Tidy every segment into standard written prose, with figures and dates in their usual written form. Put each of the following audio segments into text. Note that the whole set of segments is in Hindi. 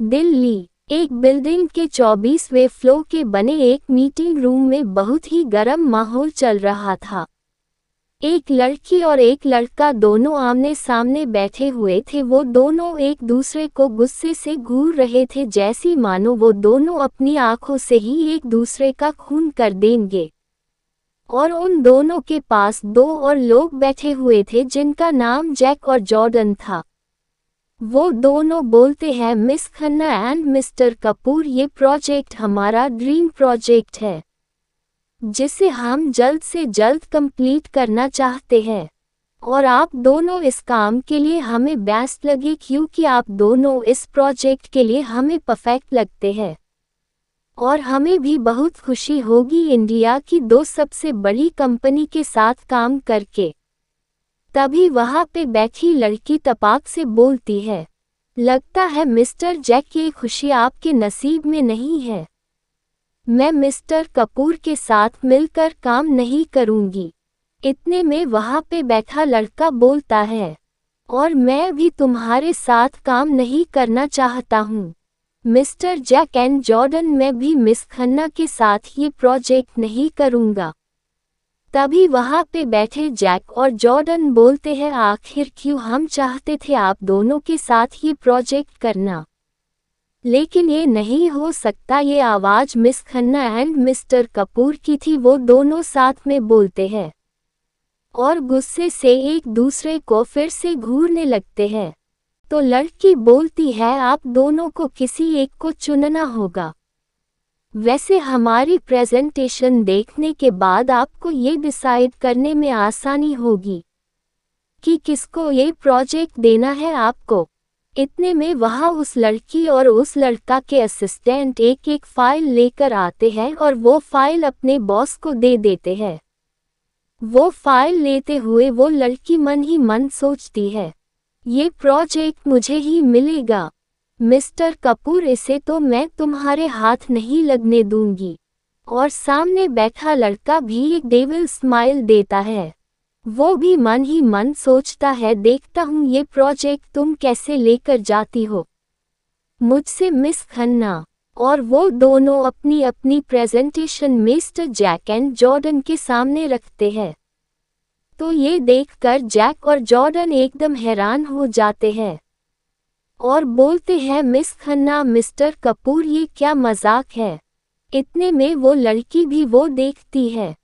दिल्ली, एक बिल्डिंग के 24वें फ्लोर के बने एक मीटिंग रूम में बहुत ही गर्म माहौल चल रहा था। एक लड़की और एक लड़का दोनों आमने सामने बैठे हुए थे। वो दोनों एक दूसरे को गुस्से से घूर रहे थे, जैसी मानो वो दोनों अपनी आंखों से ही एक दूसरे का खून कर देंगे। और उन दोनों के पास दो और लोग बैठे हुए थे जिनका नाम जैक और जॉर्डन था। वो दोनों बोलते हैं, miss Khanna and mister Kapoor, ये प्रोजेक्ट हमारा ड्रीम प्रोजेक्ट है जिसे हम जल्द से जल्द कंप्लीट करना चाहते हैं। और आप दोनों इस काम के लिए हमें बेस्ट लगे, क्योंकि आप दोनों इस प्रोजेक्ट के लिए हमें परफेक्ट लगते हैं। और हमें भी बहुत खुशी होगी इंडिया की दो सबसे बड़ी कंपनी के साथ काम करके। तभी वहां पे बैठी लड़की तपाक से बोलती है, लगता है मिस्टर जैक ये खुशी आपके नसीब में नहीं है। मैं मिस्टर कपूर के साथ मिलकर काम नहीं करूंगी। इतने में वहां पे बैठा लड़का बोलता है, और मैं भी तुम्हारे साथ काम नहीं करना चाहता हूँ मिस्टर जैक एंड जॉर्डन, मैं भी मिस खन्ना के साथ ये प्रोजेक्ट नहीं करूंगा। तभी वहां पे बैठे जैक और जॉर्डन बोलते हैं, आखिर क्यों हम चाहते थे आप दोनों के साथ ये प्रोजेक्ट करना, लेकिन ये नहीं हो सकता। ये आवाज miss Khanna and mister Kapoor की थी। वो दोनों साथ में बोलते हैं और गुस्से से एक दूसरे को फिर से घूरने लगते हैं। तो लड़की बोलती है, आप दोनों को किसी एक को चुनना होगा। वैसे हमारी प्रेजेंटेशन देखने के बाद आपको ये डिसाइड करने में आसानी होगी कि किसको ये प्रोजेक्ट देना है आपको। इतने में वहाँ उस लड़की और उस लड़का के असिस्टेंट एक एक फाइल लेकर आते हैं और वो फाइल अपने बॉस को दे देते हैं। वो फाइल लेते हुए वो लड़की मन ही मन सोचती है, ये प्रोजेक्ट मुझे ही मिलेगा मिस्टर कपूर, इसे तो मैं तुम्हारे हाथ नहीं लगने दूंगी। और सामने बैठा लड़का भी एक डेविल स्माइल देता है। वो भी मन ही मन सोचता है, देखता हूँ ये प्रोजेक्ट तुम कैसे लेकर जाती हो मुझसे मिस खन्ना। और वो दोनों अपनी अपनी presentation mister Jack and Jordan के सामने रखते हैं। तो ये देखकर जैक और जॉर्डन एकदम हैरान हो जाते हैं और बोलते हैं, मिस खन्ना मिस्टर कपूर, ये क्या मजाक है। इतने में वो लड़की भी वो देखती है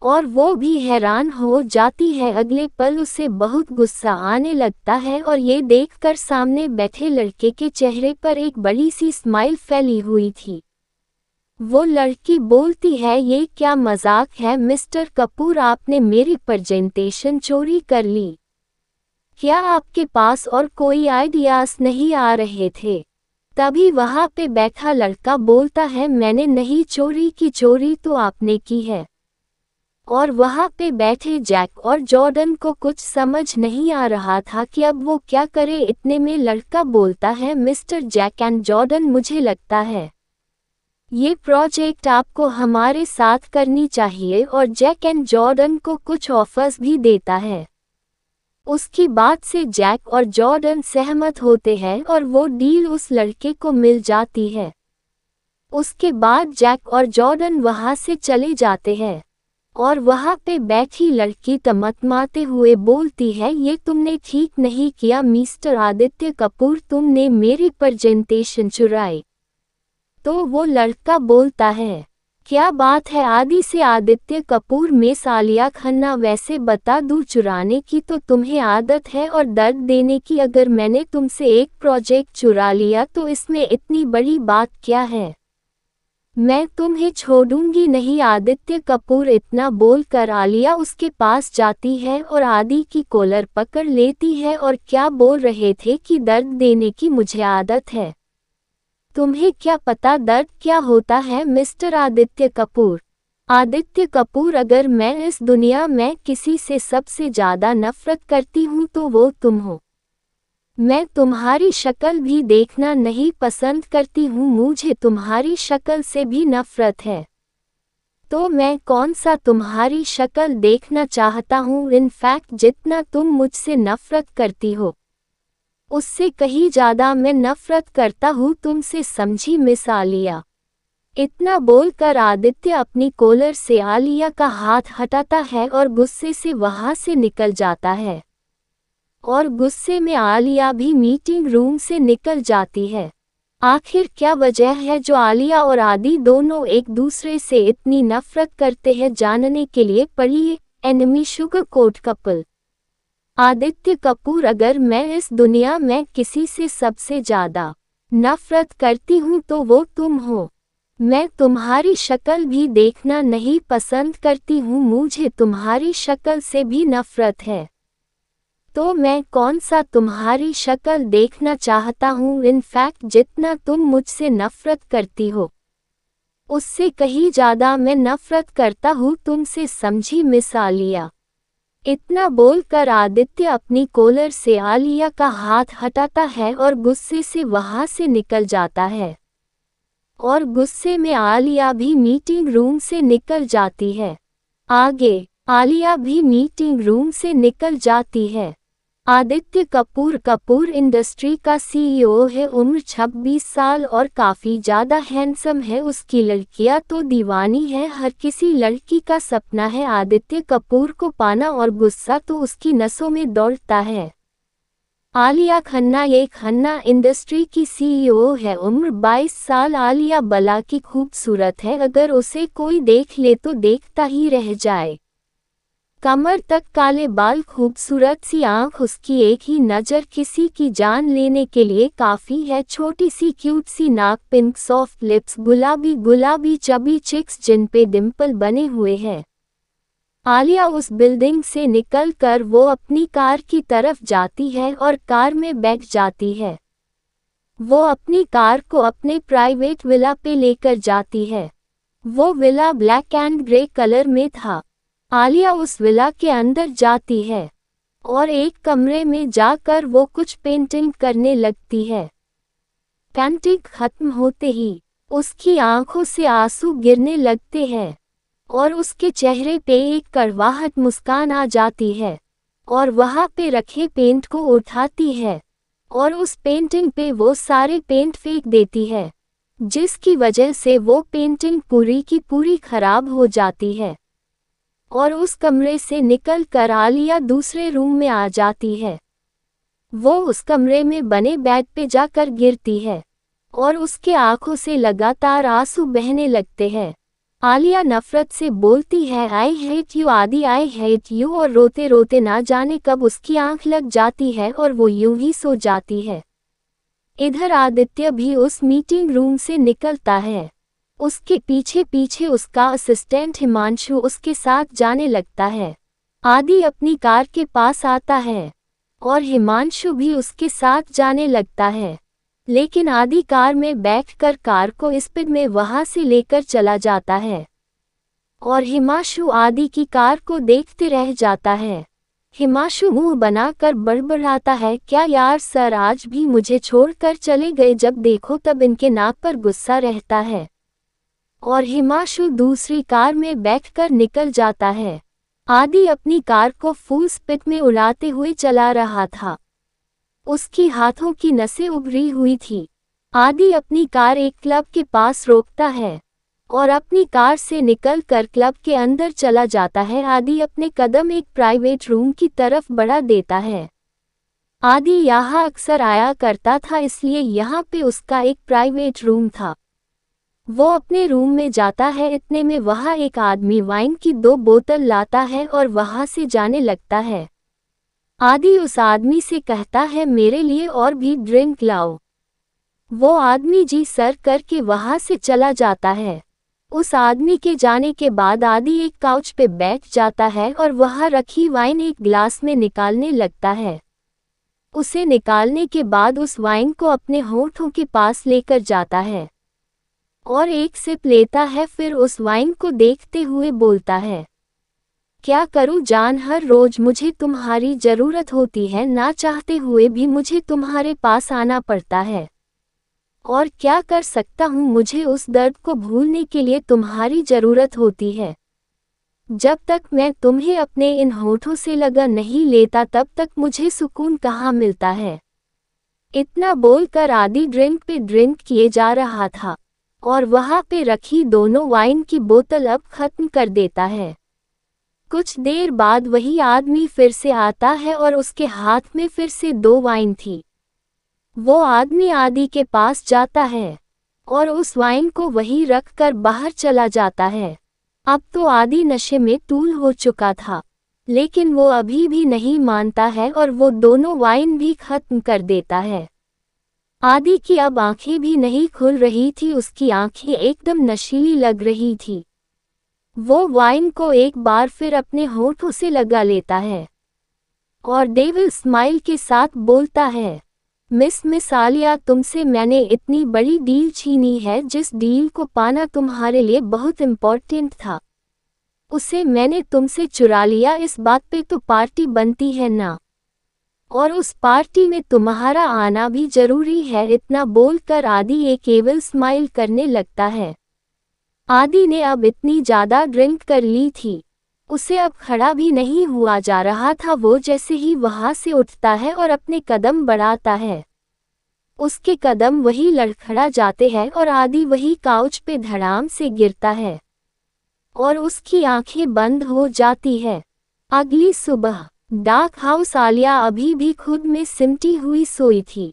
और वो भी हैरान हो जाती है। अगले पल उसे बहुत गुस्सा आने लगता है और ये देखकर सामने बैठे लड़के के चेहरे पर एक बड़ी सी स्माइल फैली हुई थी। वो लड़की बोलती है, ये क्या मजाक है मिस्टर कपूर, आपने मेरी प्रेजेंटेशन चोरी कर ली। क्या आपके पास और कोई आइडियाज नहीं आ रहे थे। तभी वहां पे बैठा लड़का बोलता है, मैंने नहीं चोरी की, चोरी तो आपने की है। और वहां पे बैठे जैक और जॉर्डन को कुछ समझ नहीं आ रहा था कि अब वो क्या करे। इतने में लड़का बोलता है, मिस्टर जैक एंड जॉर्डन, मुझे लगता है ये प्रोजेक्ट आपको हमारे साथ करनी चाहिए। और जैक एंड जॉर्डन को कुछ ऑफर्स भी देता है। उसकी बात से जैक और जॉर्डन सहमत होते हैं और वो डील उस लड़के को मिल जाती है। उसके बाद जैक और जॉर्डन वहां से चले जाते हैं और वहां पे बैठी लड़की तमतमाते हुए बोलती है, ये तुमने ठीक नहीं किया मिस्टर आदित्य कपूर, तुमने मेरी प्रेजेंटेशन चुराई। तो वो लड़का बोलता है, क्या बात है आदि से आदित्य कपूर मिस आलिया खन्ना, वैसे बता दूं, चुराने की तो तुम्हें आदत है और दर्द देने की। अगर मैंने तुमसे एक प्रोजेक्ट चुरा लिया तो इसमें इतनी बड़ी बात क्या है, मैं तुम्हें छोड़ूंगी नहीं। आदित्य कपूर इतना बोलकर आलिया उसके पास जाती है और आदि की कॉलर पकड़ लेती है। और क्या बोल रहे थे कि दर्द देने की मुझे आदत है, तुम्हें क्या पता दर्द क्या होता है मिस्टर आदित्य कपूर। आदित्य कपूर, अगर मैं इस दुनिया में किसी से सबसे ज़्यादा नफरत करती हूँ तो वो तुम हो। मैं तुम्हारी शक्ल भी देखना नहीं पसंद करती हूँ, मुझे तुम्हारी शक्ल से भी नफरत है। तो मैं कौन सा तुम्हारी शक्ल देखना चाहता हूँ, इनफैक्ट जितना तुम मुझसे नफरत करती हो उससे कहीं ज्यादा मैं नफरत करता हूँ तुमसे, समझी मिस आलिया। इतना बोलकर आदित्य अपनी कॉलर से आलिया का हाथ हटाता है और गुस्से से वहां से निकल जाता है। और गुस्से में आलिया भी मीटिंग रूम से निकल जाती है। आखिर क्या वजह है जो आलिया और आदि दोनों एक दूसरे से इतनी नफरत करते हैं, जानने के लिए पढ़िए enemy sugar coat couple. Aditya Kapoor, अगर मैं इस दुनिया में किसी से सबसे ज्यादा नफरत करती हूँ तो वो तुम हो। मैं तुम्हारी शक्ल भी देखना नहीं पसंद करती हूँ, मुझे तुम्हारी शक्ल से भी नफरत है। तो मैं कौन सा तुम्हारी शक्ल देखना चाहता हूँ, इनफैक्ट जितना तुम मुझसे नफरत करती हो उससे कहीं ज्यादा मैं नफरत करता हूँ तुमसे, समझी मिस आलिया। इतना बोलकर आदित्य अपनी कॉलर से आलिया का हाथ हटाता है और गुस्से से वहां से निकल जाता है। और गुस्से में आलिया भी मीटिंग रूम से निकल जाती है। आगे आलिया भी मीटिंग रूम से निकल जाती है। आदित्य कपूर कपूर इंडस्ट्री का सीईओ है, उम्र 26 साल और काफी ज्यादा हैंडसम है। उसकी लड़कियां तो दीवानी है, हर किसी लड़की का सपना है आदित्य कपूर को पाना, और गुस्सा तो उसकी नसों में दौड़ता है। आलिया खन्ना ये खन्ना इंडस्ट्री की सीईओ है, उम्र 22 साल। आलिया बला की खूबसूरत है, अगर उसे कोई देख ले तो देखता ही रह जाए। कमर तक काले बाल, खूबसूरत सी आंख, उसकी एक ही नज़र किसी की जान लेने के लिए काफ़ी है। छोटी सी क्यूट सी नाक, पिंक सॉफ्ट लिप्स, गुलाबी गुलाबी चबी चिक्स जिन पे डिम्पल बने हुए हैं। आलिया उस बिल्डिंग से निकलकर वो अपनी कार की तरफ जाती है और कार में बैठ जाती है। वो अपनी कार को अपने प्राइवेट विला पे लेकर जाती है। वो villa black and grey colour में था। आलिया उस विला के अंदर जाती है और एक कमरे में जाकर वो कुछ पेंटिंग करने लगती है। पेंटिंग खत्म होते ही उसकी आंखों से आंसू गिरने लगते हैं और उसके चेहरे पे एक कड़वाहट मुस्कान आ जाती है और वहां पे रखे पेंट को उठाती है और उस पेंटिंग पे वो सारे पेंट फेंक देती है, जिसकी वजह से वो पेंटिंग पूरी की पूरी खराब हो जाती है। और उस कमरे से निकल कर आलिया दूसरे रूम में आ जाती है। वो उस कमरे में बने बेड पे जाकर गिरती है और उसके आंखों से लगातार आंसू बहने लगते हैं। आलिया नफरत से बोलती है, आई हेट यू आदि, आई हेट यू, और रोते रोते ना जाने कब उसकी आंख लग जाती है और वो यूं ही सो जाती है। इधर आदित्य भी उस मीटिंग रूम से निकलता है। उसके पीछे पीछे उसका असिस्टेंट हिमांशु उसके साथ जाने लगता है। आदि अपनी कार के पास आता है और हिमांशु भी उसके साथ जाने लगता है, लेकिन आदि कार में बैठकर कार को स्पीड में वहां से लेकर चला जाता है और हिमांशु आदि की कार को देखते रह जाता है। हिमांशु मुंह बनाकर बड़बड़ाता है, क्या यार सर, आज भी मुझे छोड़कर चले गए, जब देखो तब इनके नाक पर गुस्सा रहता है। और हिमांशु दूसरी कार में बैठकर निकल जाता है। आदि अपनी कार को फुल स्पीड में उड़ाते हुए चला रहा था। उसकी हाथों की नसें उभरी हुई थी। आदि अपनी कार एक क्लब के पास रोकता है और अपनी कार से निकलकर क्लब के अंदर चला जाता है। आदि अपने कदम एक प्राइवेट रूम की तरफ बढ़ा देता है। आदि यहाँ अक्सर आया करता था, इसलिए यहाँ पे उसका एक प्राइवेट रूम था। वो अपने रूम में जाता है, इतने में वहाँ एक आदमी वाइन की 2 बोतल लाता है और वहाँ से जाने लगता है। आदि उस आदमी से कहता है, मेरे लिए और भी ड्रिंक लाओ। वो आदमी जी सर करके वहाँ से चला जाता है। उस आदमी के जाने के बाद आदि एक काउच पे बैठ जाता है और वहाँ रखी वाइन एक ग्लास में निकालने लगता है। उसे निकालने के बाद उस वाइन को अपने होठों के पास लेकर जाता है और एक सिप लेता है, फिर उस वाइन को देखते हुए बोलता है, क्या करूं जान, हर रोज मुझे तुम्हारी जरूरत होती है, ना चाहते हुए भी मुझे तुम्हारे पास आना पड़ता है। और क्या कर सकता हूं, मुझे उस दर्द को भूलने के लिए तुम्हारी जरूरत होती है। जब तक मैं तुम्हें अपने इन होठों से लगा नहीं लेता तब तक मुझे सुकून कहाँ मिलता है। इतना बोलकर आदि ड्रिंक पे ड्रिंक किए जा रहा था और वहां पे रखी दोनों वाइन की बोतल अब खत्म कर देता है। कुछ देर बाद वही आदमी फिर से आता है और उसके हाथ में फिर से 2 वाइन थी। वो आदमी आदि के पास जाता है और उस वाइन को वहीं रख कर बाहर चला जाता है। अब तो आदि नशे में तूल हो चुका था, लेकिन वो अभी भी नहीं मानता है और वो दोनों वाइन भी खत्म कर देता है। आदि की अब आंखें भी नहीं खुल रही थी, उसकी आंखें एकदम नशीली लग रही थी। वो वाइन को एक बार फिर अपने होठों से लगा लेता है और डेविल स्माइल के साथ बोलता है, मिस आलिया, तुमसे मैंने इतनी बड़ी डील छीनी है, जिस डील को पाना तुम्हारे लिए बहुत इम्पोर्टेंट था, उसे मैंने तुमसे चुरा लिया। इस बात पे तो पार्टी बनती है ना, और उस पार्टी में तुम्हारा आना भी जरूरी है। इतना बोलकर आदि एक एविल स्माइल करने लगता है। आदि ने अब इतनी ज़्यादा ड्रिंक कर ली थी, उसे अब खड़ा भी नहीं हुआ जा रहा था। वो जैसे ही वहां से उठता है और अपने कदम बढ़ाता है, उसके कदम वही लड़खड़ा जाते हैं और आदि वही काउच पे धड़ाम से गिरता है और उसकी आंखें बंद हो जाती है। अगली सुबह डार्क हाउस, आलिया अभी भी खुद में सिमटी हुई सोई थी।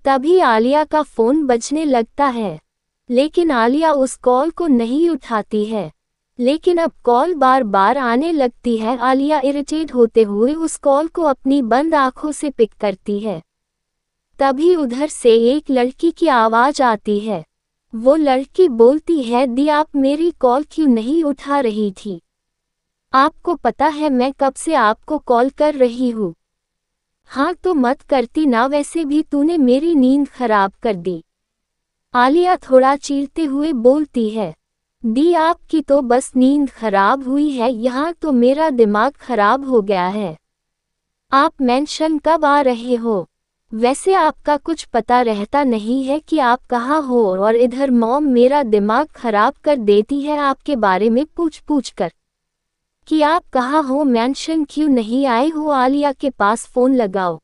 तभी आलिया का फोन बजने लगता है, लेकिन आलिया उस कॉल को नहीं उठाती है। लेकिन अब कॉल बार बार आने लगती है। आलिया इरिटेट होते हुए उस कॉल को अपनी बंद आंखों से पिक करती है। तभी उधर से एक लड़की की आवाज आती है। वो लड़की बोलती है, दी आप मेरी कॉल क्यों नहीं उठा रही थी? आपको पता है मैं कब से आपको कॉल कर रही हूँ। हाँ तो मत करती ना, वैसे भी तूने मेरी नींद खराब कर दी। आलिया थोड़ा चीरते हुए बोलती है, दी आपकी तो बस नींद खराब हुई है, यहाँ तो मेरा दिमाग खराब हो गया है। आप मेंशन कब आ रहे हो? वैसे आपका कुछ पता रहता नहीं है कि आप कहाँ हो, और इधर मॉम मेरा दिमाग खराब कर देती है आपके बारे में पूछ कर कि आप कहाँ हो, मेंशन क्यों नहीं आए हो। आलिया के पास फोन लगाओ।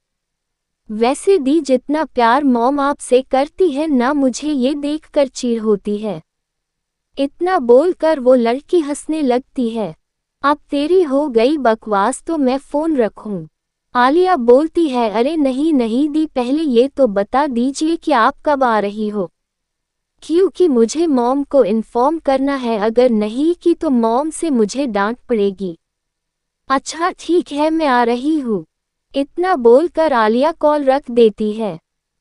वैसे दी जितना प्यार मॉम आपसे करती है ना, मुझे ये देखकर चीड़ होती है। इतना बोलकर वो लड़की हंसने लगती है। अब तेरी हो गई बकवास, तो मैं फोन रखूं? आलिया बोलती है, अरे नहीं दी, पहले ये तो बता दीजिए कि आप कब आ रही हो, क्योंकि मुझे मॉम को इन्फॉर्म करना है। अगर नहीं की तो मॉम से मुझे डांट पड़ेगी। अच्छा ठीक है, मैं आ रही हूँ। इतना बोलकर आलिया कॉल रख देती है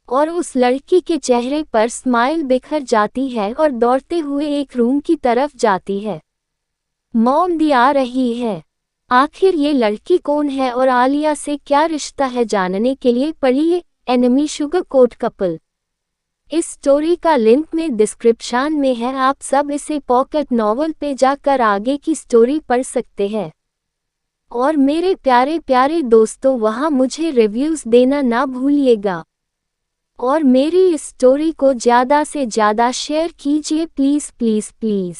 और उस लड़की के चेहरे पर स्माइल बिखर जाती है और दौड़ते हुए एक रूम की तरफ जाती है। मॉम दी आ रही है। आखिर ये लड़की कौन है और आलिया से क्या रिश्ता है, जानने के लिए पढ़िए एनिमी शुगर कोट कपल। इस स्टोरी का लिंक में डिस्क्रिप्शन में है, आप सब इसे पॉकेट नॉवल पे जाकर आगे की स्टोरी पढ़ सकते हैं। और मेरे प्यारे प्यारे दोस्तों, वहाँ मुझे रिव्यूज़ देना ना भूलिएगा और मेरी इस स्टोरी को ज़्यादा से ज़्यादा शेयर कीजिए, प्लीज़ प्लीज़ प्लीज़।